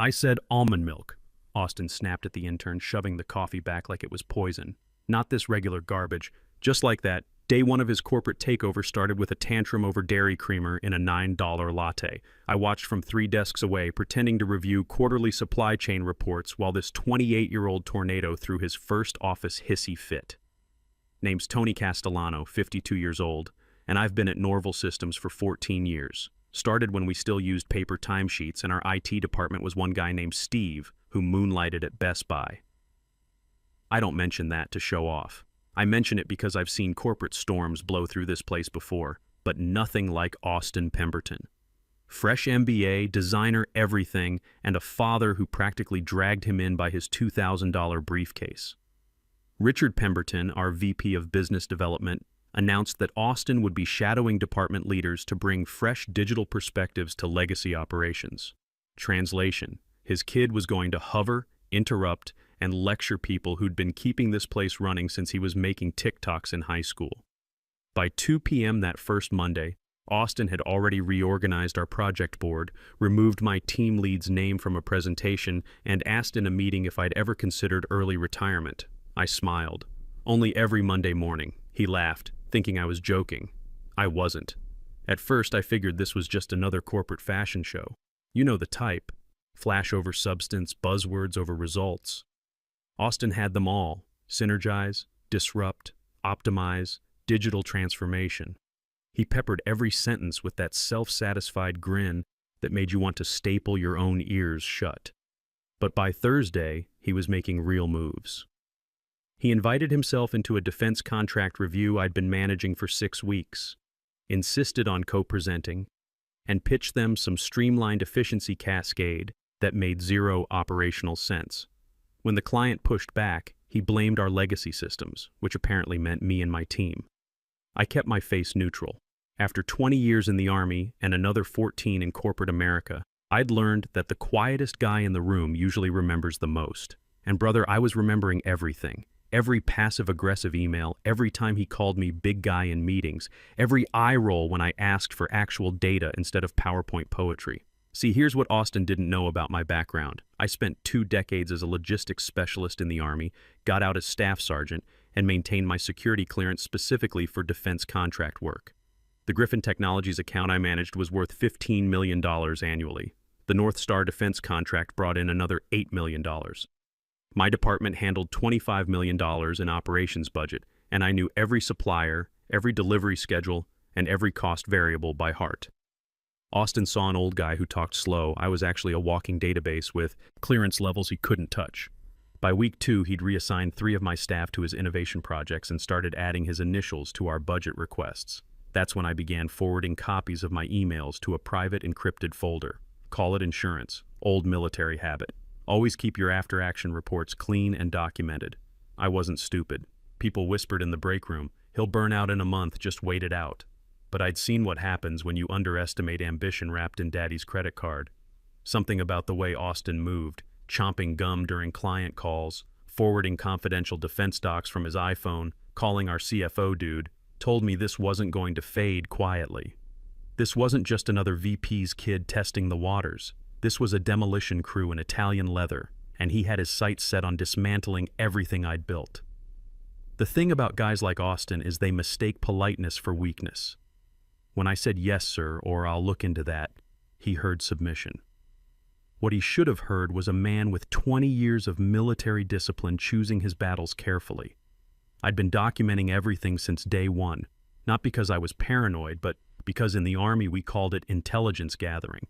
I said almond milk. Austin snapped at the intern, shoving the coffee back like it was poison. Not this regular garbage. Just like that, day one of his corporate takeover started with a tantrum over dairy creamer in a $9 latte. I watched from 3 desks away, pretending to review quarterly supply chain reports while this 28-year-old tornado threw his first office hissy fit. Name's Tony Castellano, 52 years old, and I've been at Norval Systems for 14 years. Started when we still used paper timesheets, and our IT department was one guy named Steve, who moonlighted at Best Buy. I don't mention that to show off. I mention it because I've seen corporate storms blow through this place before, but nothing like Austin Pemberton. Fresh MBA, designer everything, and a father who practically dragged him in by his $2,000 briefcase. Richard Pemberton, our VP of Business Development, announced that Austin would be shadowing department leaders to bring fresh digital perspectives to legacy operations. Translation: his kid was going to hover, interrupt, and lecture people who'd been keeping this place running since he was making TikToks in high school. By 2 p.m. that first Monday, Austin had already reorganized our project board, removed my team lead's name from a presentation, and asked in a meeting if I'd ever considered early retirement. I smiled. Only every Monday morning. He laughed, thinking I was joking. I wasn't. At first, I figured this was just another corporate fashion show. You know the type. Flash over substance, buzzwords over results. Austin had them all: synergize, disrupt, optimize, digital transformation. He peppered every sentence with that self-satisfied grin that made you want to staple your own ears shut. But by Thursday, he was making real moves. He invited himself into a defense contract review I'd been managing for 6 weeks, insisted on co-presenting, and pitched them some streamlined efficiency cascade that made zero operational sense. When the client pushed back, he blamed our legacy systems, which apparently meant me and my team. I kept my face neutral. After 20 years in the Army and another 14 in corporate America, I'd learned that the quietest guy in the room usually remembers the most. And brother, I was remembering everything. Every passive-aggressive email, every time he called me big guy in meetings, every eye roll when I asked for actual data instead of PowerPoint poetry. See, here's what Austin didn't know about my background. I spent 2 decades as a logistics specialist in the Army, got out as staff sergeant, and maintained my security clearance specifically for defense contract work. The Griffin Technologies account I managed was worth $15 million annually. The North Star defense contract brought in another $8 million. My department handled $25 million in operations budget, and I knew every supplier, every delivery schedule, and every cost variable by heart. Austin saw an old guy who talked slow. I was actually a walking database with clearance levels he couldn't touch. By week 2, he'd reassigned 3 of my staff to his innovation projects and started adding his initials to our budget requests. That's when I began forwarding copies of my emails to a private encrypted folder. Call it insurance. Old military habit. Always keep your after-action reports clean and documented. I wasn't stupid. People whispered in the break room, "He'll burn out in a month, just wait it out." But I'd seen what happens when you underestimate ambition wrapped in daddy's credit card. Something about the way Austin moved, chomping gum during client calls, forwarding confidential defense docs from his iPhone, calling our CFO dude, told me this wasn't going to fade quietly. This wasn't just another VP's kid testing the waters. This was a demolition crew in Italian leather, and he had his sights set on dismantling everything I'd built. The thing about guys like Austin is they mistake politeness for weakness. When I said, "Yes, sir," or "I'll look into that," he heard submission. What he should have heard was a man with 20 years of military discipline choosing his battles carefully. I'd been documenting everything since day one, not because I was paranoid, but because in the Army we called it intelligence gathering.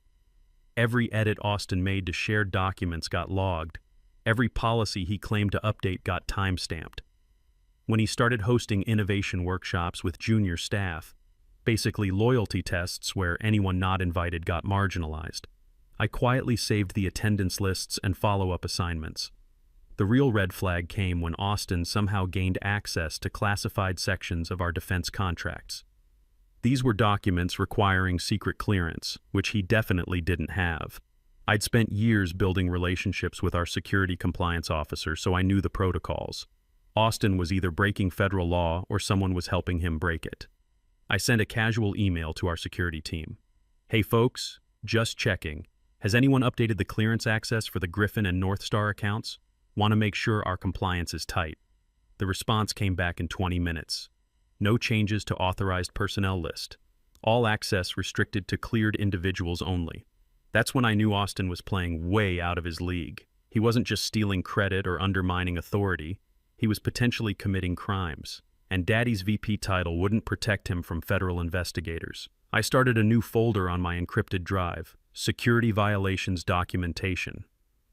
Every edit Austin made to shared documents got logged. Every policy he claimed to update got time-stamped. When he started hosting innovation workshops with junior staff, basically loyalty tests where anyone not invited got marginalized, I quietly saved the attendance lists and follow-up assignments. The real red flag came when Austin somehow gained access to classified sections of our defense contracts. These were documents requiring secret clearance, which he definitely didn't have. I'd spent years building relationships with our security compliance officer, so I knew the protocols. Austin was either breaking federal law or someone was helping him break it. I sent a casual email to our security team. "Hey folks, just checking. Has anyone updated the clearance access for the Griffin and North Star accounts? Want to make sure our compliance is tight. The response came back in 20 minutes. No changes to authorized personnel list. All access restricted to cleared individuals only. That's when I knew Austin was playing way out of his league. He wasn't just stealing credit or undermining authority. He was potentially committing crimes. And Daddy's VP title wouldn't protect him from federal investigators. I started a new folder on my encrypted drive, Security Violations Documentation.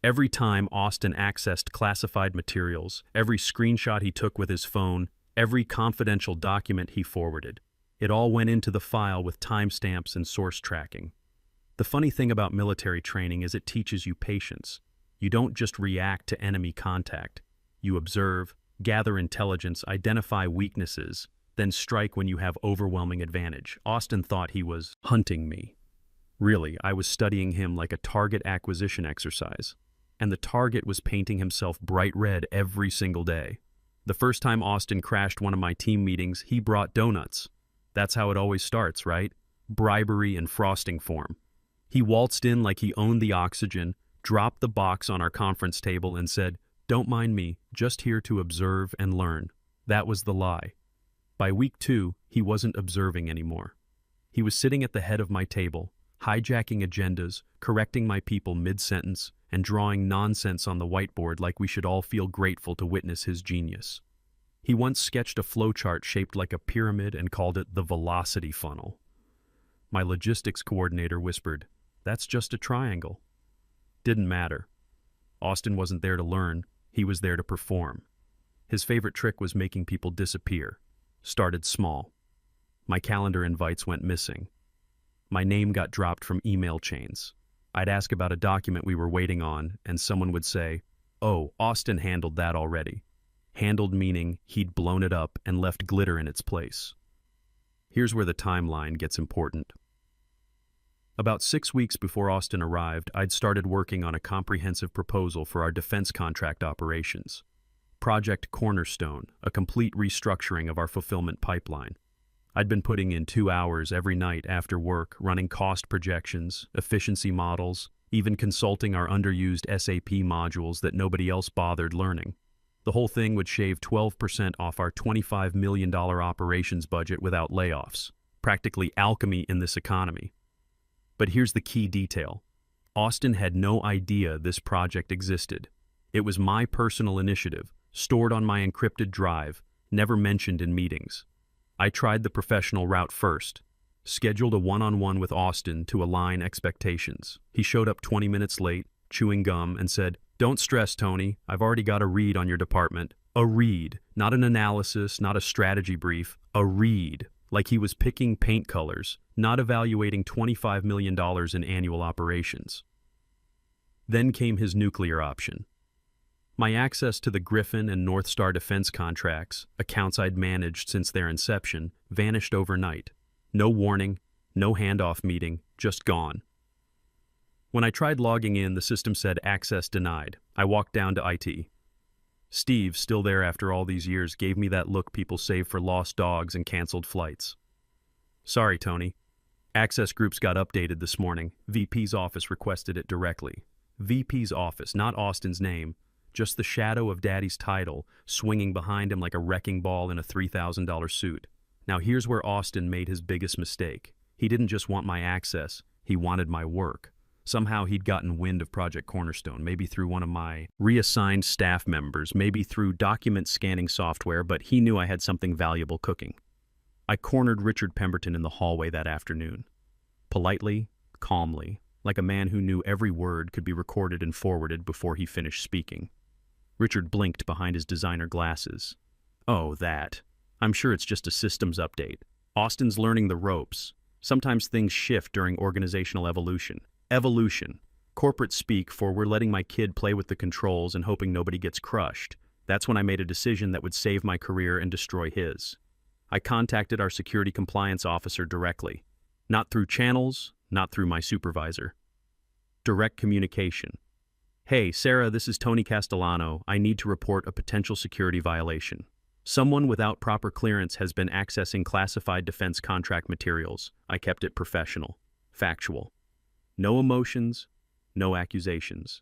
Every time Austin accessed classified materials, every screenshot he took with his phone, every confidential document he forwarded, it all went into the file with timestamps and source tracking. The funny thing about military training is it teaches you patience. You don't just react to enemy contact. You observe, gather intelligence, identify weaknesses, then strike when you have overwhelming advantage. Austin thought he was hunting me. Really, I was studying him like a target acquisition exercise. And the target was painting himself bright red every single day. The first time Austin crashed one of my team meetings, he brought donuts. That's how it always starts, right? Bribery in frosting form. He waltzed in like he owned the oxygen, dropped the box on our conference table and said, "Don't mind me, just here to observe and learn." That was the lie. By week 2, he wasn't observing anymore. He was sitting at the head of my table, hijacking agendas, correcting my people mid-sentence, and drawing nonsense on the whiteboard like we should all feel grateful to witness his genius. He once sketched a flowchart shaped like a pyramid and called it the velocity funnel. My logistics coordinator whispered, "That's just a triangle." Didn't matter. Austin wasn't there to learn, he was there to perform. His favorite trick was making people disappear. Started small. My calendar invites went missing. My name got dropped from email chains. I'd ask about a document we were waiting on, and someone would say, "Oh, Austin handled that already." Handled meaning he'd blown it up and left glitter in its place. Here's where the timeline gets important. About 6 weeks before Austin arrived, I'd started working on a comprehensive proposal for our defense contract operations. Project Cornerstone, a complete restructuring of our fulfillment pipeline. I'd been putting in 2 hours every night after work, running cost projections, efficiency models, even consulting our underused SAP modules that nobody else bothered learning. The whole thing would shave 12% off our $25 million operations budget without layoffs. Practically alchemy in this economy. But here's the key detail. Austin had no idea this project existed. It was my personal initiative, stored on my encrypted drive, never mentioned in meetings. I tried the professional route first, scheduled a one-on-one with Austin to align expectations. He showed up 20 minutes late, chewing gum, and said, "Don't stress, Tony. I've already got a read on your department." A read, not an analysis, not a strategy brief, a read. Like he was picking paint colors, not evaluating $25 million in annual operations. Then came his nuclear option. My access to the Griffin and North Star defense contracts, accounts I'd managed since their inception, vanished overnight. No warning, no handoff meeting, just gone. When I tried logging in, the system said access denied. I walked down to IT. Steve, still there after all these years, gave me that look people save for lost dogs and canceled flights. "Sorry, Tony. Access groups got updated this morning. VP's office requested it directly." VP's office, not Austin's name. Just the shadow of Daddy's title, swinging behind him like a wrecking ball in a $3,000 suit. Now here's where Austin made his biggest mistake. He didn't just want my access, he wanted my work. Somehow he'd gotten wind of Project Cornerstone, maybe through one of my reassigned staff members, maybe through document scanning software, but he knew I had something valuable cooking. I cornered Richard Pemberton in the hallway that afternoon. Politely, calmly, like a man who knew every word could be recorded and forwarded before he finished speaking. Richard blinked behind his designer glasses. "Oh, that. I'm sure it's just a systems update. Austin's learning the ropes. Sometimes things shift during organizational evolution. Evolution. Corporate speak for we're letting my kid play with the controls and hoping nobody gets crushed. That's when I made a decision that would save my career and destroy his. I contacted our security compliance officer directly. Not through channels, not through my supervisor. Direct communication. "Hey, Sarah, this is Tony Castellano. I need to report a potential security violation. Someone without proper clearance has been accessing classified defense contract materials." I kept it professional, factual. No emotions, No accusations.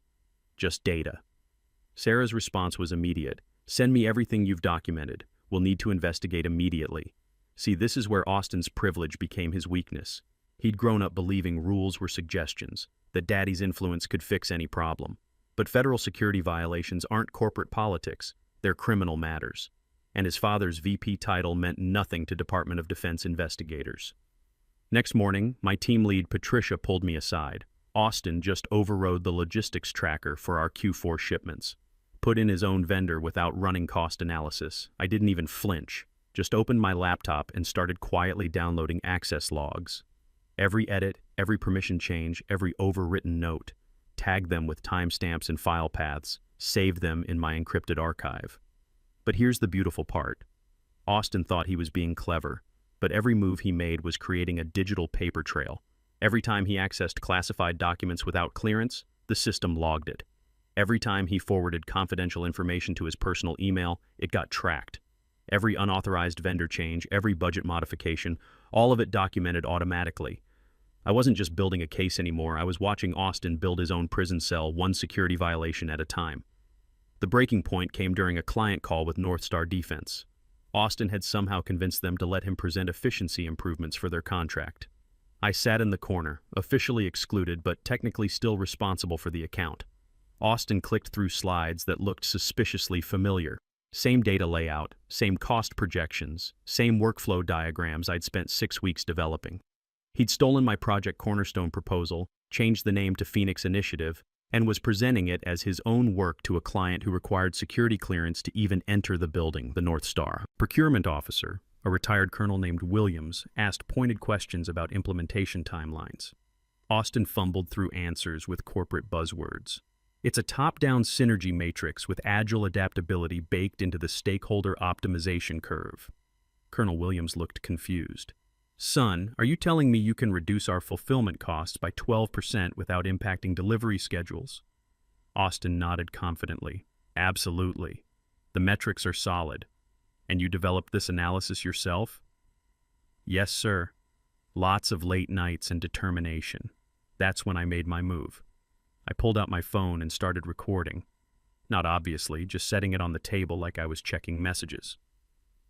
Just data. Sarah's response was immediate. Send me everything you've documented. We'll need to investigate immediately. See, this is where Austin's privilege became his weakness. He'd grown up believing rules were suggestions, that daddy's influence could fix any problem. But federal security violations aren't corporate politics, they're criminal matters. And his father's VP title meant nothing to Department of Defense investigators. Next morning, my team lead Patricia pulled me aside. Austin just overrode the logistics tracker for our Q4 shipments. Put in his own vendor without running cost analysis. I didn't even flinch. Just opened my laptop and started quietly downloading access logs. Every edit, every permission change, every overwritten note. Tagged them with timestamps and file paths. Saved them in my encrypted archive. But here's the beautiful part. Austin thought he was being clever, but every move he made was creating a digital paper trail. Every time he accessed classified documents without clearance, the system logged it. Every time he forwarded confidential information to his personal email, it got tracked. Every unauthorized vendor change, every budget modification, all of it documented automatically. I wasn't just building a case anymore, I was watching Austin build his own prison cell, one security violation at a time. The breaking point came during a client call with North Star Defense. Austin had somehow convinced them to let him present efficiency improvements for their contract. I sat in the corner, officially excluded but technically still responsible for the account. Austin clicked through slides that looked suspiciously familiar. Same data layout, same cost projections, same workflow diagrams I'd spent 6 weeks developing. He'd stolen my Project Cornerstone proposal, changed the name to Phoenix Initiative, and was presenting it as his own work to a client who required security clearance to even enter the building, the North Star. Procurement officer, a retired colonel named Williams, asked pointed questions about implementation timelines. Austin fumbled through answers with corporate buzzwords. It's a top-down synergy matrix with agile adaptability baked into the stakeholder optimization curve. Colonel Williams looked confused. Son, are you telling me you can reduce our fulfillment costs by 12% without impacting delivery schedules? Austin nodded confidently. Absolutely. The metrics are solid. And you developed this analysis yourself? Yes, sir. Lots of late nights and determination. That's when I made my move. I pulled out my phone and started recording. Not obviously, just setting it on the table like I was checking messages.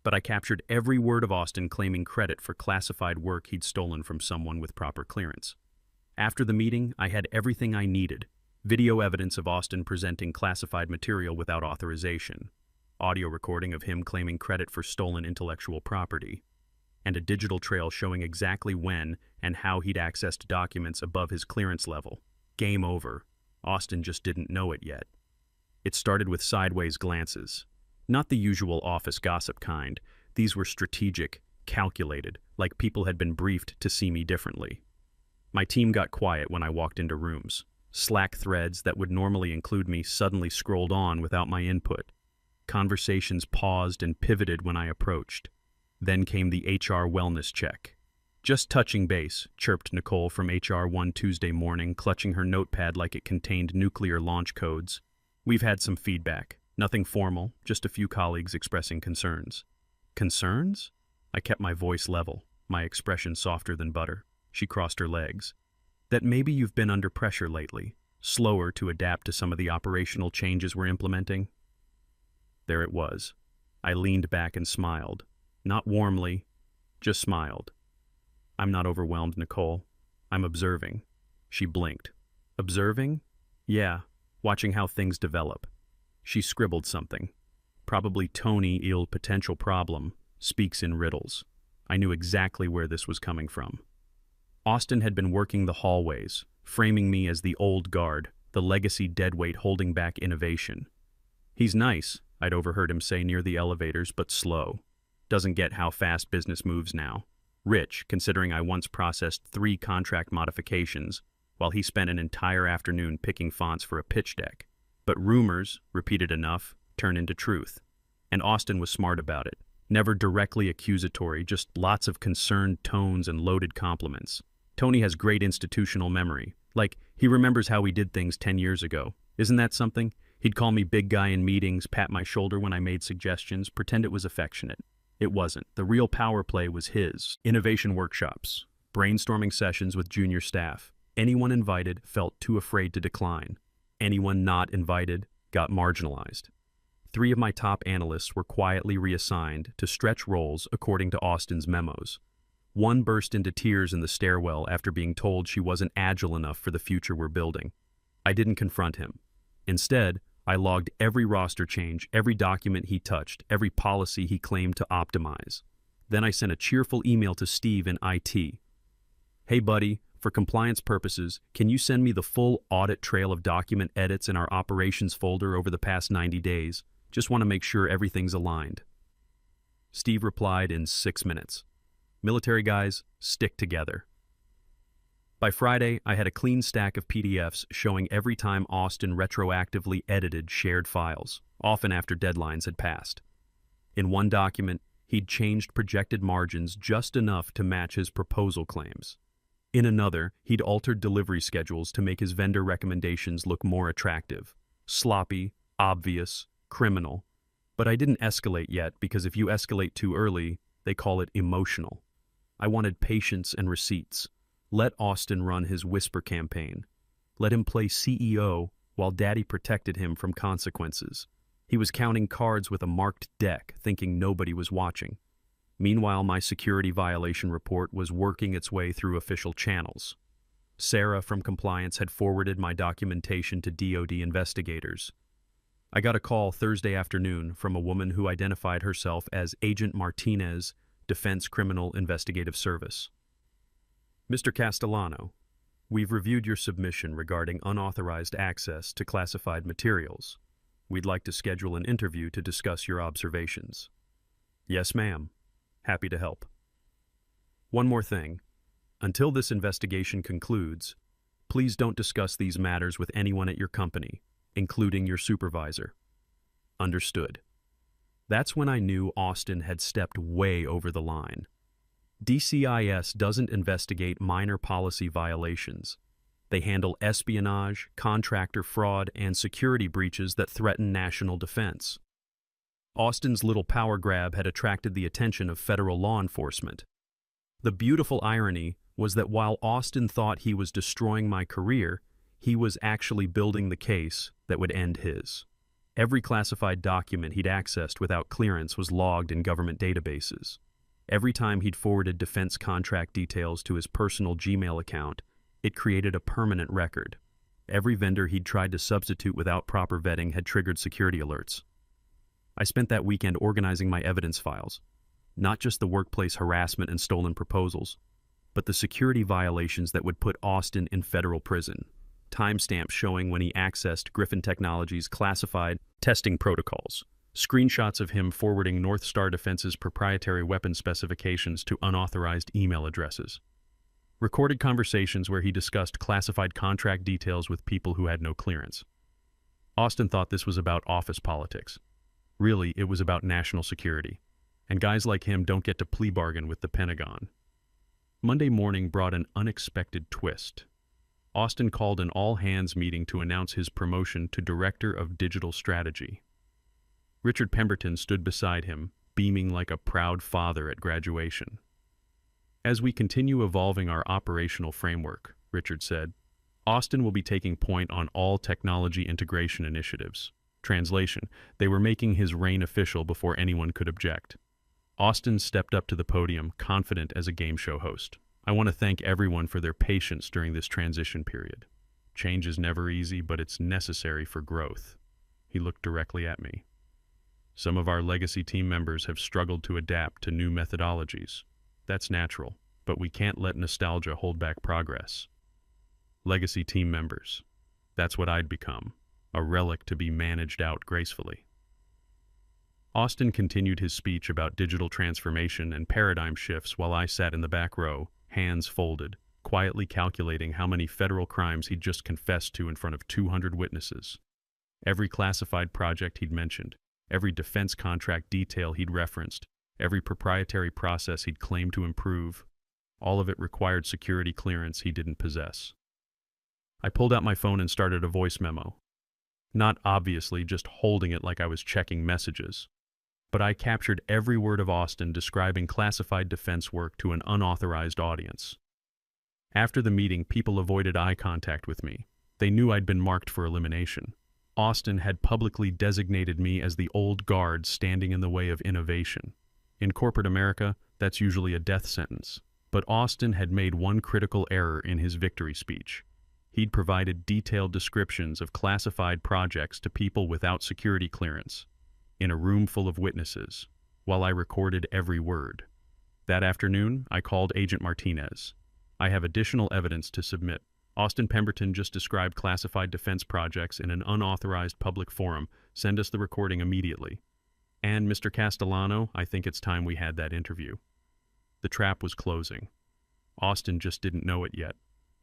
But I captured every word of Austin claiming credit for classified work he'd stolen from someone with proper clearance. After the meeting, I had everything I needed. Video evidence of Austin presenting classified material without authorization, audio recording of him claiming credit for stolen intellectual property, and a digital trail showing exactly when and how he'd accessed documents above his clearance level. Game over. Austin just didn't know it yet. It started with sideways glances. Not the usual office gossip kind. These were strategic, calculated, like people had been briefed to see me differently. My team got quiet when I walked into rooms. Slack threads that would normally include me suddenly scrolled on without my input. Conversations paused and pivoted when I approached. Then came the HR wellness check. Just touching base, chirped Nicole from HR one Tuesday morning, clutching her notepad like it contained nuclear launch codes. We've had some feedback. Nothing formal, just a few colleagues expressing concerns. Concerns? I kept my voice level, my expression softer than butter. She crossed her legs. That maybe you've been under pressure lately, slower to adapt to some of the operational changes we're implementing. There it was. I leaned back and smiled. Not warmly, just smiled. I'm not overwhelmed, Nicole. I'm observing. She blinked. Observing? Yeah, watching how things develop. She scribbled something. Probably Tony il potential problem, speaks in riddles. I knew exactly where this was coming from. Austin had been working the hallways, framing me as the old guard, the legacy deadweight holding back innovation. He's nice, I'd overheard him say near the elevators, but slow. Doesn't get how fast business moves now. Rich, considering I once processed 3 contract modifications, while he spent an entire afternoon picking fonts for a pitch deck. But rumors, repeated enough, turn into truth. And Austin was smart about it. Never directly accusatory, just lots of concerned tones and loaded compliments. Tony has great institutional memory. Like, he remembers how we did things 10 years ago. Isn't that something? He'd call me big guy in meetings, pat my shoulder when I made suggestions, pretend it was affectionate. It wasn't. The real power play was his. Innovation workshops, brainstorming sessions with junior staff, Anyone invited felt too afraid to decline. Anyone not invited got marginalized. 3 of my top analysts were quietly reassigned to stretch roles according to Austin's memos. One burst into tears in the stairwell after being told she wasn't agile enough for the future we're building. I didn't confront him. Instead, I logged every roster change, every document he touched, every policy he claimed to optimize. Then I sent a cheerful email to Steve in IT. Hey buddy, for compliance purposes, can you send me the full audit trail of document edits in our operations folder over the past 90 days? Just want to make sure everything's aligned. Steve replied in 6 minutes. Military guys, stick together. By Friday, I had a clean stack of PDFs showing every time Austin retroactively edited shared files, often after deadlines had passed. In one document, he'd changed projected margins just enough to match his proposal claims. In another, he'd altered delivery schedules to make his vendor recommendations look more attractive. Sloppy, obvious, criminal. But I didn't escalate yet because if you escalate too early, they call it emotional. I wanted patience and receipts. Let Austin run his whisper campaign. Let him play CEO while Daddy protected him from consequences. He was counting cards with a marked deck, thinking nobody was watching. Meanwhile, my security violation report was working its way through official channels. Sarah from compliance had forwarded my documentation to DoD investigators. I got a call Thursday afternoon from a woman who identified herself as Agent Martinez, Defense Criminal Investigative Service. Mr. Castellano, we've reviewed your submission regarding unauthorized access to classified materials. We'd like to schedule an interview to discuss your observations. Yes, ma'am. Happy to help. One more thing. Until this investigation concludes, please don't discuss these matters with anyone at your company, including your supervisor. Understood. That's when I knew Austin had stepped way over the line. DCIS doesn't investigate minor policy violations. They handle espionage, contractor fraud, and security breaches that threaten national defense. Austin's little power grab had attracted the attention of federal law enforcement. The beautiful irony was that while Austin thought he was destroying my career, he was actually building the case that would end his. Every classified document he'd accessed without clearance was logged in government databases. Every time he'd forwarded defense contract details to his personal Gmail account, it created a permanent record. Every vendor he'd tried to substitute without proper vetting had triggered security alerts. I spent that weekend organizing my evidence files, not just the workplace harassment and stolen proposals, but the security violations that would put Austin in federal prison. Timestamps showing when he accessed Griffin Technologies' classified testing protocols, screenshots of him forwarding North Star Defense's proprietary weapon specifications to unauthorized email addresses, recorded conversations where he discussed classified contract details with people who had no clearance. Austin thought this was about office politics. Really, it was about national security, and guys like him don't get to plea bargain with the Pentagon. Monday morning brought an unexpected twist. Austin called an all-hands meeting to announce his promotion to Director of Digital Strategy. Richard Pemberton stood beside him, beaming like a proud father at graduation. As we continue evolving our operational framework, Richard said, Austin will be taking point on all technology integration initiatives. Translation, they were making his reign official before anyone could object. Austin stepped up to the podium, confident as a game show host. I want to thank everyone for their patience during this transition period. Change is never easy, but it's necessary for growth. He looked directly at me. Some of our legacy team members have struggled to adapt to new methodologies. That's natural, but we can't let nostalgia hold back progress. Legacy team members. That's what I'd become, a relic to be managed out gracefully. Austin continued his speech about digital transformation and paradigm shifts while I sat in the back row, hands folded, quietly calculating how many federal crimes he'd just confessed to in front of 200 witnesses. Every classified project he'd mentioned, every defense contract detail he'd referenced, every proprietary process he'd claimed to improve, all of it required security clearance he didn't possess. I pulled out my phone and started a voice memo. Not obviously just holding it like I was checking messages, but I captured every word of Austin describing classified defense work to an unauthorized audience. After the meeting, people avoided eye contact with me. They knew I'd been marked for elimination. Austin had publicly designated me as the old guard standing in the way of innovation. In corporate America, that's usually a death sentence. But Austin had made one critical error in his victory speech. He'd provided detailed descriptions of classified projects to people without security clearance, in a room full of witnesses, while I recorded every word. That afternoon, I called Agent Martinez. I have additional evidence to submit. Austin Pemberton just described classified defense projects in an unauthorized public forum. Send us the recording immediately. And Mr. Castellano, I think it's time we had that interview. The trap was closing. Austin just didn't know it yet.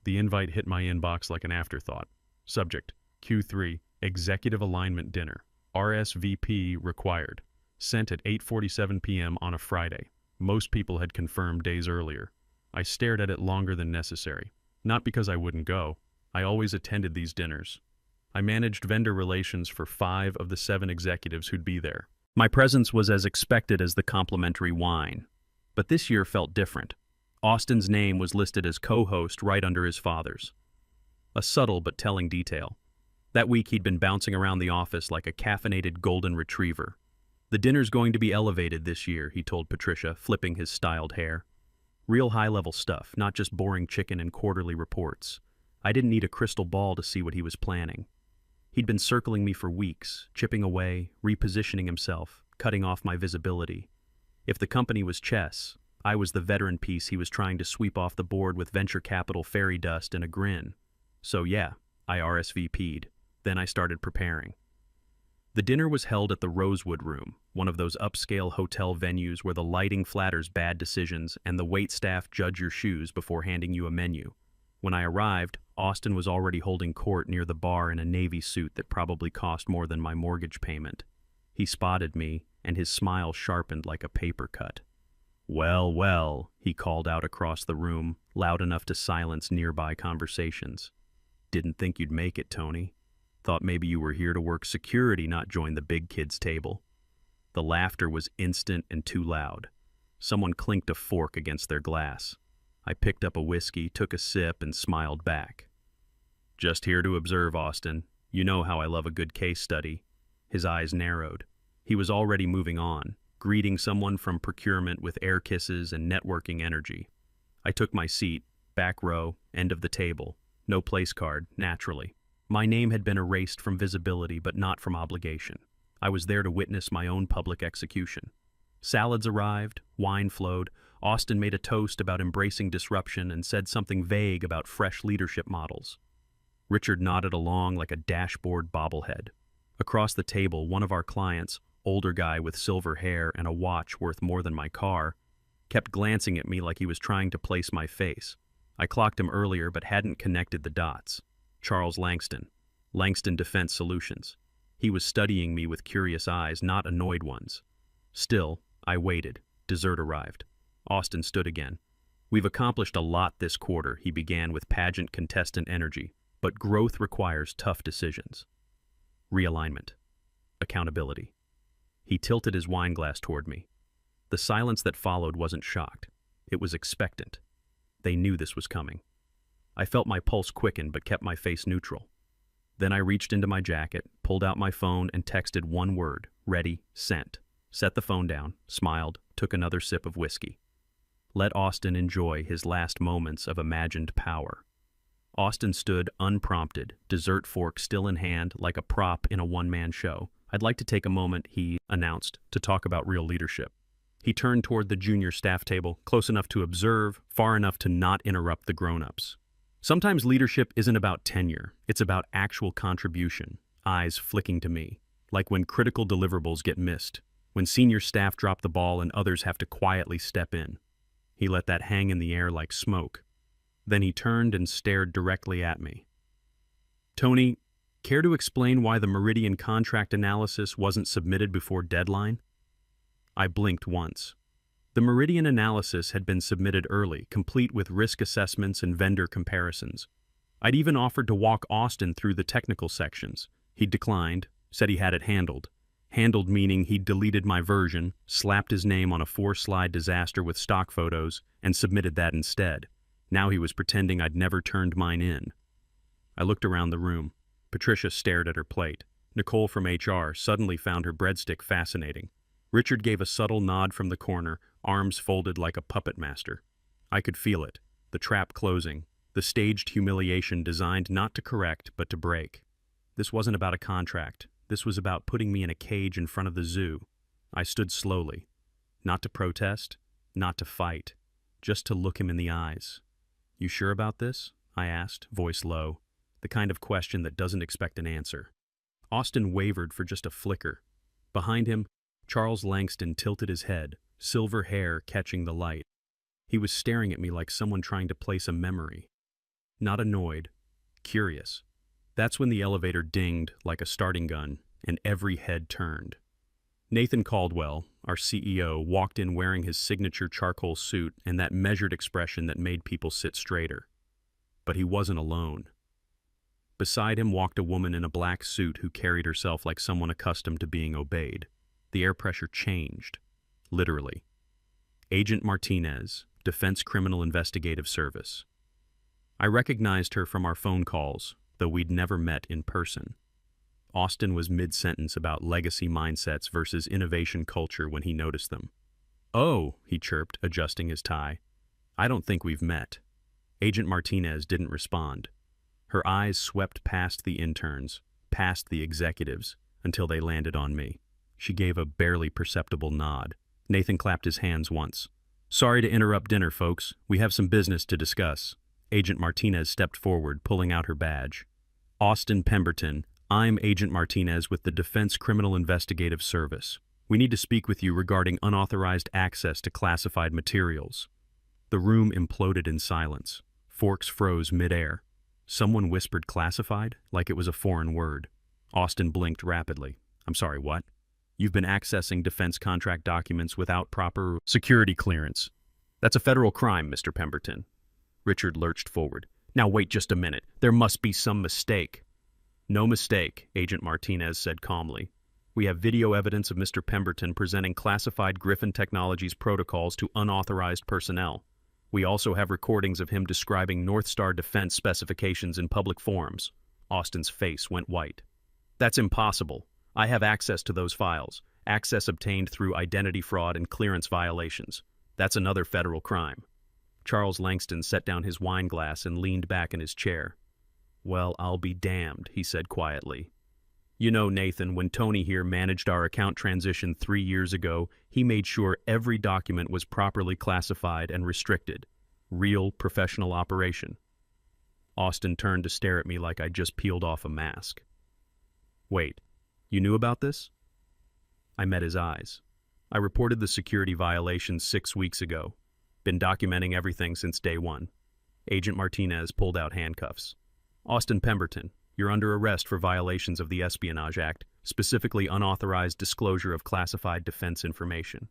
The invite hit my inbox like an afterthought. Subject: Q3, Executive Alignment Dinner. RSVP required. Sent at 8:47 p.m. on a Friday. Most people had confirmed days earlier. I stared at it longer than necessary. Not because I wouldn't go. I always attended these dinners. I managed vendor relations for 5 of the 7 executives who'd be there. My presence was as expected as the complimentary wine. But this year felt different. Austin's name was listed as co-host right under his father's. A subtle but telling detail. That week he'd been bouncing around the office like a caffeinated golden retriever. The dinner's going to be elevated this year, he told Patricia, flipping his styled hair. Real high-level stuff, not just boring chicken and quarterly reports. I didn't need a crystal ball to see what he was planning. He'd been circling me for weeks, chipping away, repositioning himself, cutting off my visibility. If the company was chess, I was the veteran piece he was trying to sweep off the board with venture capital fairy dust and a grin. So yeah, I RSVP'd. Then I started preparing. The dinner was held at the Rosewood Room, one of those upscale hotel venues where the lighting flatters bad decisions and the waitstaff judge your shoes before handing you a menu. When I arrived, Austin was already holding court near the bar in a navy suit that probably cost more than my mortgage payment. He spotted me, and his smile sharpened like a paper cut. "Well, well," he called out across the room, loud enough to silence nearby conversations. "Didn't think you'd make it, Tony. Thought maybe you were here to work security, not join the big kids' table." The laughter was instant and too loud. Someone clinked a fork against their glass. I picked up a whiskey, took a sip, and smiled back. "Just here to observe, Austin. You know how I love a good case study." His eyes narrowed. He was already moving on, greeting someone from procurement with air kisses and networking energy. I took my seat, back row, end of the table. No place card, naturally. My name had been erased from visibility, but not from obligation. I was there to witness my own public execution. Salads arrived, wine flowed. Austin made a toast about embracing disruption and said something vague about fresh leadership models. Richard nodded along like a dashboard bobblehead. Across the table, one of our clients, older guy with silver hair and a watch worth more than my car, kept glancing at me like he was trying to place my face. I clocked him earlier but hadn't connected the dots. Charles Langston, Langston Defense Solutions. He was studying me with curious eyes, not annoyed ones. Still, I waited. Dessert arrived. Austin stood again. "We've accomplished a lot this quarter," he began with pageant contestant energy, "but growth requires tough decisions. Realignment. Accountability." He tilted his wine glass toward me. The silence that followed wasn't shocked. It was expectant. They knew this was coming. I felt my pulse quicken but kept my face neutral. Then I reached into my jacket, pulled out my phone, and texted one word: ready, sent. Set the phone down, smiled, took another sip of whiskey. Let Austin enjoy his last moments of imagined power. Austin stood unprompted, dessert fork still in hand, like a prop in a one-man show. "I'd like to take a moment," he announced, "to talk about real leadership." He turned toward the junior staff table, close enough to observe, far enough to not interrupt the grown-ups. "Sometimes leadership isn't about tenure, it's about actual contribution," eyes flicking to me, like when critical deliverables get missed, when senior staff drop the ball and others have to quietly step in. He let that hang in the air like smoke. Then he turned and stared directly at me. "Tony, care to explain why the Meridian contract analysis wasn't submitted before deadline?" I blinked once. The Meridian analysis had been submitted early, complete with risk assessments and vendor comparisons. I'd even offered to walk Austin through the technical sections. He declined, said he had it handled. Handled meaning he'd deleted my version, slapped his name on a 4-slide disaster with stock photos, and submitted that instead. Now he was pretending I'd never turned mine in. I looked around the room. Patricia stared at her plate. Nicole from HR suddenly found her breadstick fascinating. Richard gave a subtle nod from the corner, arms folded like a puppet master. I could feel it, the trap closing, the staged humiliation designed not to correct but to break. This wasn't about a contract. This was about putting me in a cage in front of the zoo. I stood slowly. Not to protest, not to fight, just to look him in the eyes. "You sure about this?" I asked, voice low, the kind of question that doesn't expect an answer. Austin wavered for just a flicker. Behind him, Charles Langston tilted his head, silver hair catching the light. He was staring at me like someone trying to place a memory. Not annoyed, curious. That's when the elevator dinged like a starting gun, and every head turned. Nathan Caldwell, our CEO, walked in wearing his signature charcoal suit and that measured expression that made people sit straighter. But he wasn't alone. Beside him walked a woman in a black suit who carried herself like someone accustomed to being obeyed. The air pressure changed, literally. Agent Martinez, Defense Criminal Investigative Service. I recognized her from our phone calls, though we'd never met in person. Austin was mid-sentence about legacy mindsets versus innovation culture when he noticed them. "Oh," he chirped, adjusting his tie. "I don't think we've met." Agent Martinez didn't respond. Her eyes swept past the interns, past the executives, until they landed on me. She gave a barely perceptible nod. Nathan clapped his hands once. "Sorry to interrupt dinner, folks. We have some business to discuss." Agent Martinez stepped forward, pulling out her badge. "Austin Pemberton, I'm Agent Martinez with the Defense Criminal Investigative Service. We need to speak with you regarding unauthorized access to classified materials." The room imploded in silence. Forks froze midair. Someone whispered classified, like it was a foreign word. Austin blinked rapidly. "I'm sorry, what?" "You've been accessing defense contract documents without proper security clearance. That's a federal crime, Mr. Pemberton." Richard lurched forward. "Now wait just a minute. There must be some mistake." "No mistake," Agent Martinez said calmly. "We have video evidence of Mr. Pemberton presenting classified Griffin Technologies protocols to unauthorized personnel. We also have recordings of him describing North Star defense specifications in public forums." Austin's face went white. "That's impossible. I have access to those files, access obtained through identity fraud and clearance violations. That's another federal crime." Charles Langston set down his wine glass and leaned back in his chair. "Well, I'll be damned," he said quietly. "You know, Nathan, when Tony here managed our account transition 3 years ago, he made sure every document was properly classified and restricted. Real professional operation." Austin turned to stare at me like I'd just peeled off a mask. "Wait, you knew about this?" I met his eyes. "I reported the security violations 6 weeks ago. Been documenting everything since day one." Agent Martinez pulled out handcuffs. "Austin Pemberton, you're under arrest for violations of the Espionage Act, specifically unauthorized disclosure of classified defense information."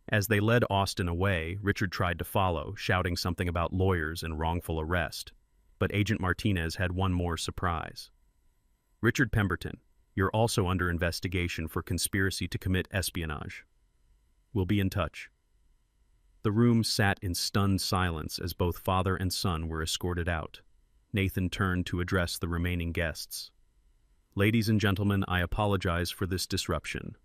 As they led Austin away, Richard tried to follow, shouting something about lawyers and wrongful arrest. But Agent Martinez had one more surprise. "Richard Pemberton, you're also under investigation for conspiracy to commit espionage. We'll be in touch." The room sat in stunned silence as both father and son were escorted out. Nathan turned to address the remaining guests. "Ladies and gentlemen, I apologize for this disruption.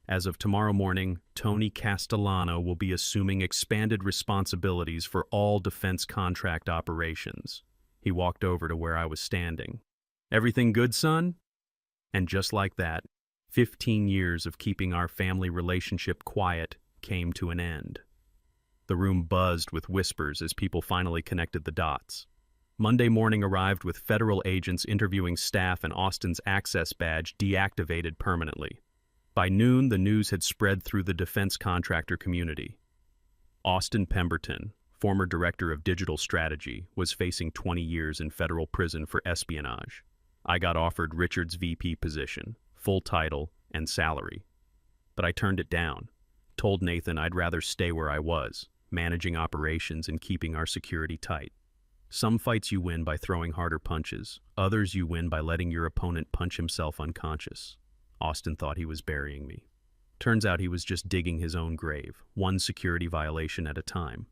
As of tomorrow morning, Tony Castellano will be assuming expanded responsibilities for all defense contract operations." He walked over to where I was standing. "Everything good, son?" And just like that, 15 years of keeping our family relationship quiet came to an end. The room buzzed with whispers as people finally connected the dots. Monday morning arrived with federal agents interviewing staff and Austin's access badge deactivated permanently. By noon, the news had spread through the defense contractor community. Austin Pemberton, former director of digital strategy, was facing 20 years in federal prison for espionage. I got offered Richard's VP position, full title, and salary. But I turned it down, told Nathan I'd rather stay where I was, managing operations and keeping our security tight. Some fights you win by throwing harder punches, others you win by letting your opponent punch himself unconscious. Austin thought he was burying me. Turns out he was just digging his own grave, one security violation at a time.